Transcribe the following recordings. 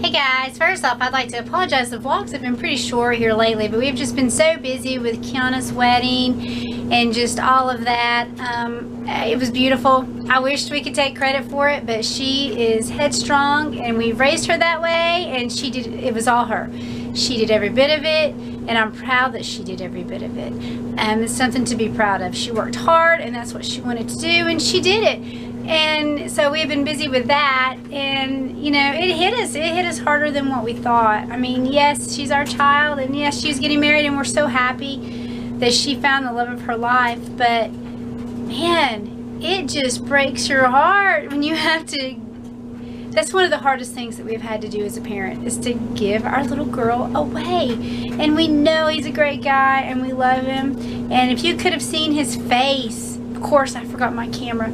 Hey guys, first off I'd like to apologize. The vlogs have been pretty short here lately, but we've just been so busy with Kiana's wedding and just all of that. It was beautiful. I wished we could take credit for it, but she is headstrong and we raised her that way, and it was all her. She did every bit of it, and I'm proud that she did every bit of it. It's something to be proud of. She worked hard and that's what she wanted to do, and she did it. And so we've been busy with that, and you know, it hit us harder than what we thought. I mean, yes, she's our child, and yes, she's getting married, and we're so happy that she found the love of her life, but man, it just breaks your heart when you have to. That's one of the hardest things that we've had to do as a parent, is to give our little girl away. And we know he's a great guy and we love him, and if you could have seen his face, of course I forgot my camera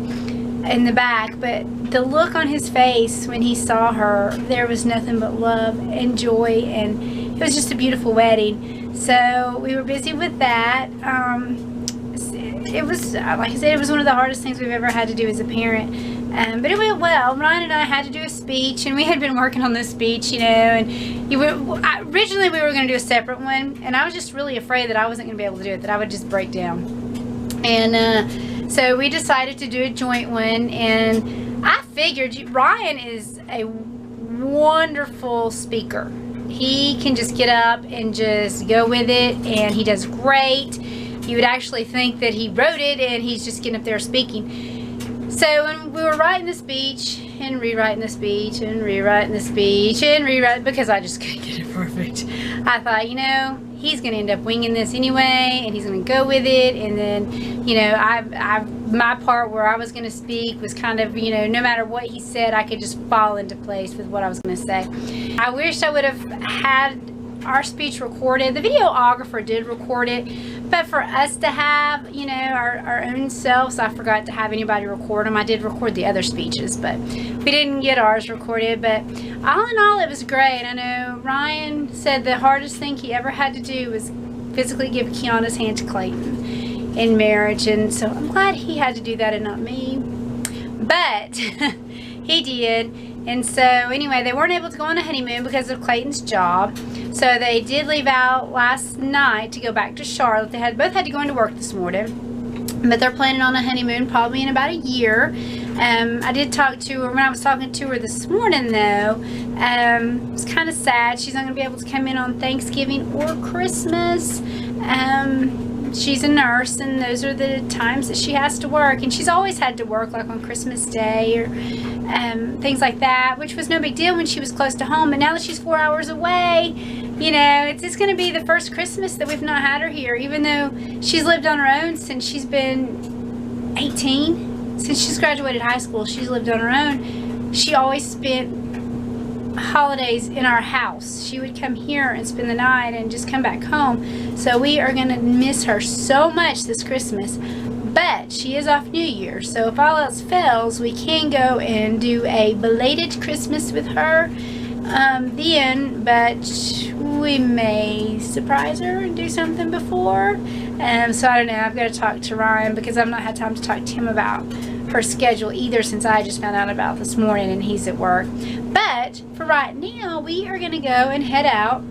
in the back, but the look on his face when he saw her, there was nothing but love and joy, and it was just a beautiful wedding. So we were busy with that. It was, like I said, it was one of the hardest things we've ever had to do as a parent, but it went well. Ryan and I had to do a speech, and we had been working on this speech, you know, and originally we were going to do a separate one, and I was just really afraid that I wasn't going to be able to do it, that I would just break down. And so we decided to do a joint one, and I figured Ryan is a wonderful speaker. He can just get up and just go with it, and he does great. You would actually think that he wrote it and he's just getting up there speaking. So when we were writing the speech and rewriting the speech and rewriting the speech and rewriting, because I just couldn't get it perfect, I thought, you know, he's going to end up winging this anyway, and he's going to go with it. And then, you know, my part where I was going to speak was kind of, you know, no matter what he said, I could just fall into place with what I was going to say. I wish I would have had our speech recorded. The videographer did record it, but for us to have, you know, our own selves, I forgot to have anybody record them. I did record the other speeches, but we didn't get ours recorded. But all in all, it was great. I know Ryan said the hardest thing he ever had to do was physically give Kiana's hand to Clayton in marriage, and so I'm glad he had to do that and not me, but he did. And so anyway, they weren't able to go on a honeymoon because of Clayton's job. So they did leave out last night to go back to Charlotte. They both had to go into work this morning. But they're planning on a honeymoon probably in about a year. I did talk to her when I was talking to her this morning, though. It was kind of sad. She's not going to be able to come in on Thanksgiving or Christmas. She's a nurse, and those are the times that she has to work, and she's always had to work, like on Christmas Day or things like that, which was no big deal when she was close to home. But now that she's 4 hours away, you know, it's going to be the first Christmas that we've not had her here, even though she's lived on her own since she's been 18. Since she's graduated high school, she's lived on her own. She always spent holidays in our house. She would come here and spend the night and just come back home. So we are going to miss her so much this Christmas. But she is off New Year's, so if all else fails, we can go and do a belated Christmas with her then, but we may surprise her and do something before. So I don't know, I've got to talk to Ryan, because I've not had time to talk to him about her schedule either, since I just found out about this morning and he's at work. But for right now, we are going to go and head out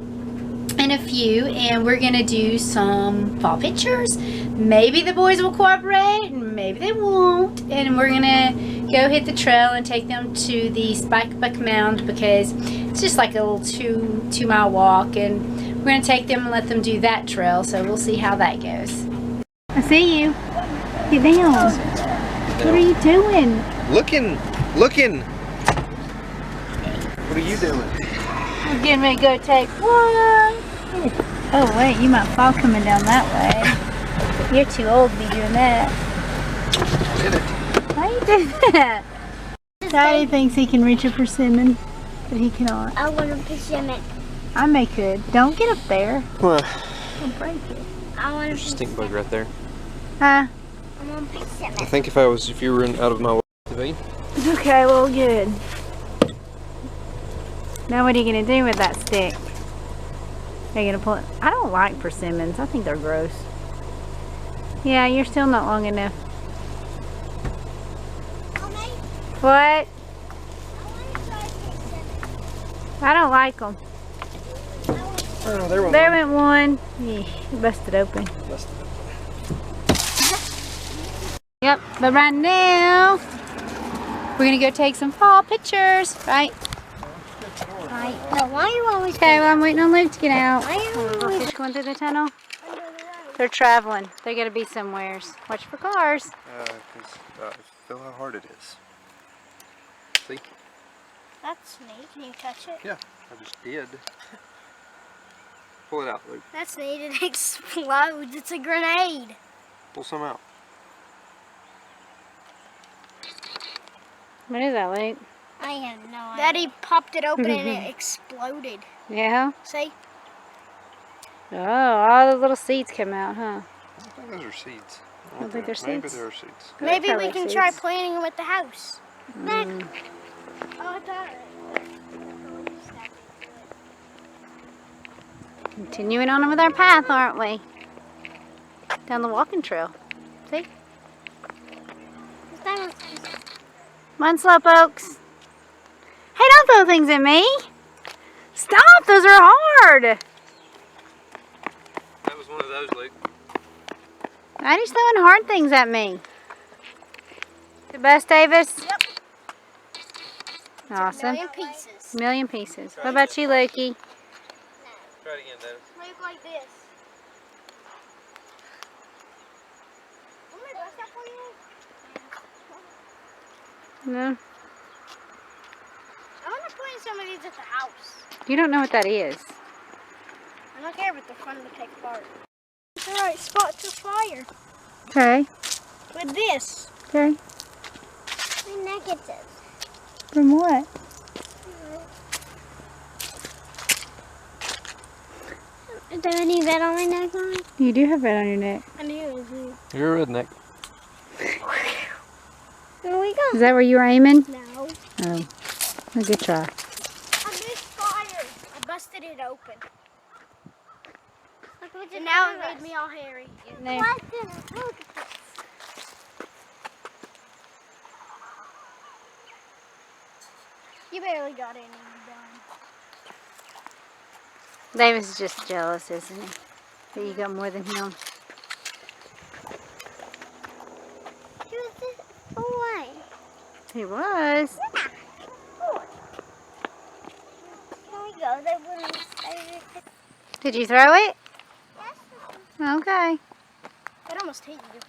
in a few, and we're going to do some fall pictures. Maybe the boys will cooperate, maybe they won't, and we're going to go hit the trail and take them to the Spike Buck Mound, because it's just like a little two mile walk, and we're going to take them and let them do that trail, so we'll see how that goes. I see you. Get down. What are you doing? Looking. What are you doing? I'm getting ready to go take one. Oh wait, you might fall coming down that way. You're too old to be doing that. Did it. Why you do that? Daddy thinks he can reach a persimmon, but he cannot. I want a persimmon. I could. Don't get up there. Well, Don't break it. I want a there's a stink bug right there. Huh? I want a persimmon. I think if you were out of my way to be. Okay, well, good. Now what are you going to do with that stick? Are you going to pull it? I don't like persimmons. I think they're gross. Yeah, you're still not long enough. Mommy, What? I want to try persimmon. I don't like them. Oh, there went There one. went one. Yeah, it busted open. Busted. Yep, but right now, we're gonna go take some fall pictures, right? Right. No, why are you always Okay, well, I'm waiting on Luke to get out. Why are you Little always fish going through the tunnel. under the road? They're traveling. They gotta be somewheres. Watch for cars. Feel how hard it is. See? That's neat. Can you touch it? Yeah, I just did. Pull it out, Luke. That's neat. It explodes. It's a grenade. Pull some out. What is that, Luke? I have no idea. Daddy popped it open and it exploded. Yeah? See? Oh, all the little seeds come out, huh? I don't think those are seeds. I don't think they're Maybe seeds. there are seeds. Maybe Probably we can try seeds. planting them at the house. Mm. Oh, I thought Continuing on with our path, aren't we? Down the walking trail. See? Come on, slowpokes. Hey, don't throw things at me. Stop, those are hard. That was one of those, Luke. Maddie's throwing hard things at me. The best, Davis? Yep. Awesome. million pieces. Million pieces. What about you, Loki? Try it again, Davis. Look like this. Want me to bust that for you? No. I want to plant some of these at the house. You don't know what that is. I don't care, but they're fun to take apart. It's the right spot to fire. Okay. With this. Okay. My negatives. From what? Is there any red on my neck line? You do have red on your neck. I do. You're a redneck. Here we go. Is that where you were aiming? No. Oh. A good try. I missed fire. I busted it open. Look what's and now it made me all hairy. There. What the look at this. You barely got any done. Davis is just jealous, isn't he? That you got more than him. He was just away. He was. Here we go. They wouldn't say it. Did you throw it? Yes. Okay. It almost hit you.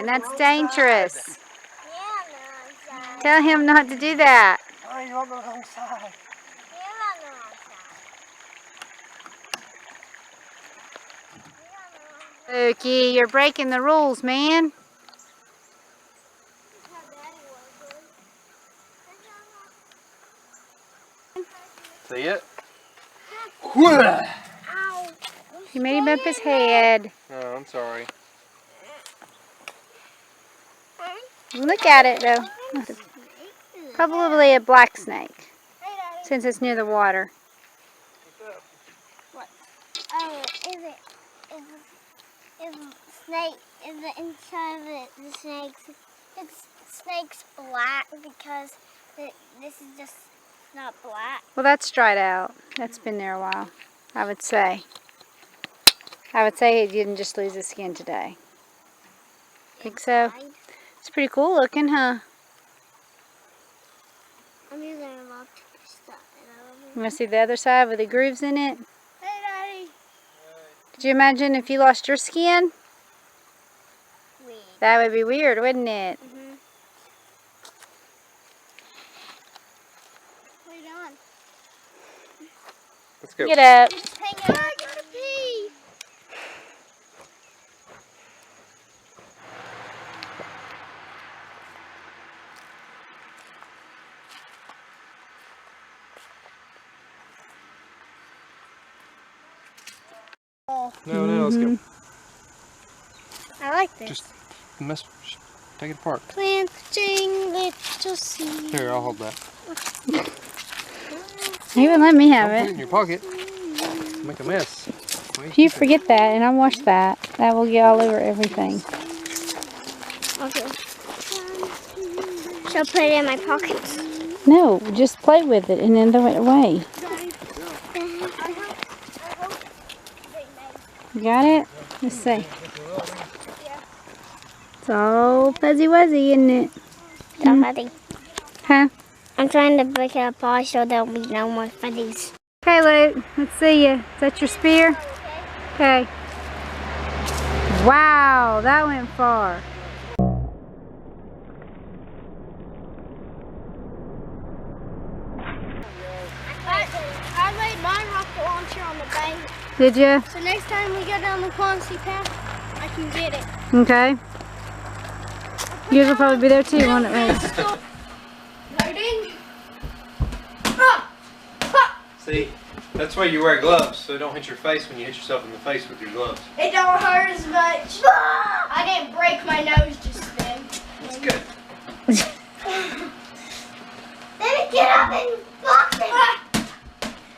That's dangerous. Yeah, no, I'm sorry. Tell him not to do that. Oh, you're on the wrong side. You're on the wrong side. Loki, you're breaking the rules, man. See it? Ow. He made him bump his head. Oh, I'm sorry. Look at it, though. Probably a black snake, Hey, Daddy. since it's near the water. What? Oh, is the snake, is the inside of it, the snake's black because this is just not black. Well, that's dried out. That's been there a while, I would say. I would say he didn't just lose his skin today. Think so? It's pretty cool looking, huh? I'm using a lot of stuff. You want to see the other side with the grooves in it? Hey, Daddy. Could you imagine if you lost your skin? Weed. That would be weird, wouldn't it? Mm-hmm. What are you doing? Let's go. Get up. Just hang out. I gotta pee. No, let's go. I like this. Just take it apart. Planting little seeds. Here, I'll hold that. He wouldn't let me have Don't put it in it. your pocket. Make a mess. If you forget that and I wash that, that will get all over everything. Okay. Should I put it in my pockets? No, just play with it and then throw it away. You got it? Let's see. It's all fuzzy wuzzy, isn't it? Fuzzy. Huh? I'm trying to break it apart so there'll be no more fuzzies. Okay, Luke. Let's see you. Is that your spear? Okay. Wow, that went far. I laid my rocket launcher on the bank. Did you? So next time we go down the Quancy path, I can get it. Okay. Yours will probably be there too, won't it, Luke? Loading. See, that's why you wear gloves, so it don't hit your face when you hit yourself in the face with your gloves. It don't hurt as much. I didn't break my nose just then. That's good. Let me get up and box it.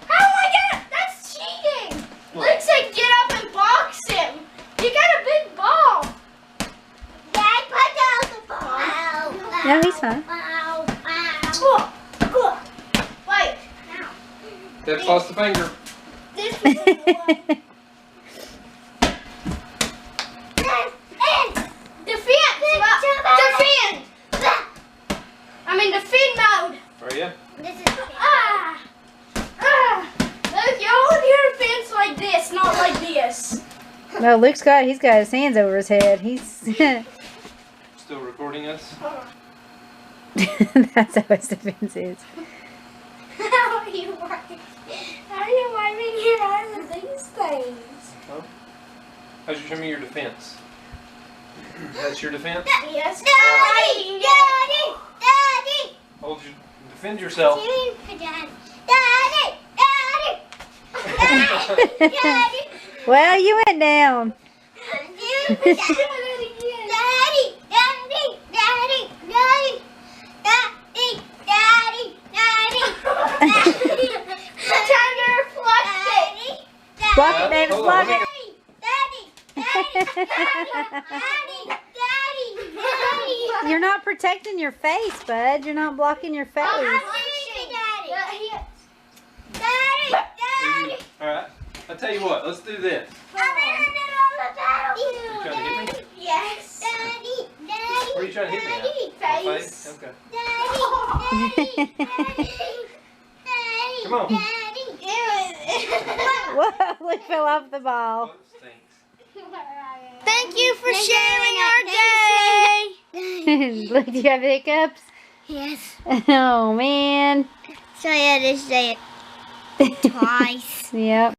How do I get it? That's cheating. Luke said get up and box him. You got a big ball. Dad, put down the ball. No, he's fine. Wait. Deb's lost a finger. This is the one. Defend! I'm in defend mode. Are you? This is Look, you're holding your defense like this, not like this. No, he's got his hands over his head. He's Still recording us? that's how his defense is. How are you wiping your eyes with these things? Huh? How'd you show me your defense? That's your defense? Yes. Daddy! Hold you, defend yourself. Daddy! Well, you went down. Block it, David, Hold block on, it. You're not protecting your face, bud. You're not blocking your face. Alright, I'll tell you what, let's do this. You trying to hit me? Yes. Where are you trying to hit me at? My face? Okay. Come on. Whoa, we fell off the ball. Oh, it stinks. Thank you for sharing our day. Look, do you have hiccups? Yes. Oh, man. So I had to say it twice. Yep.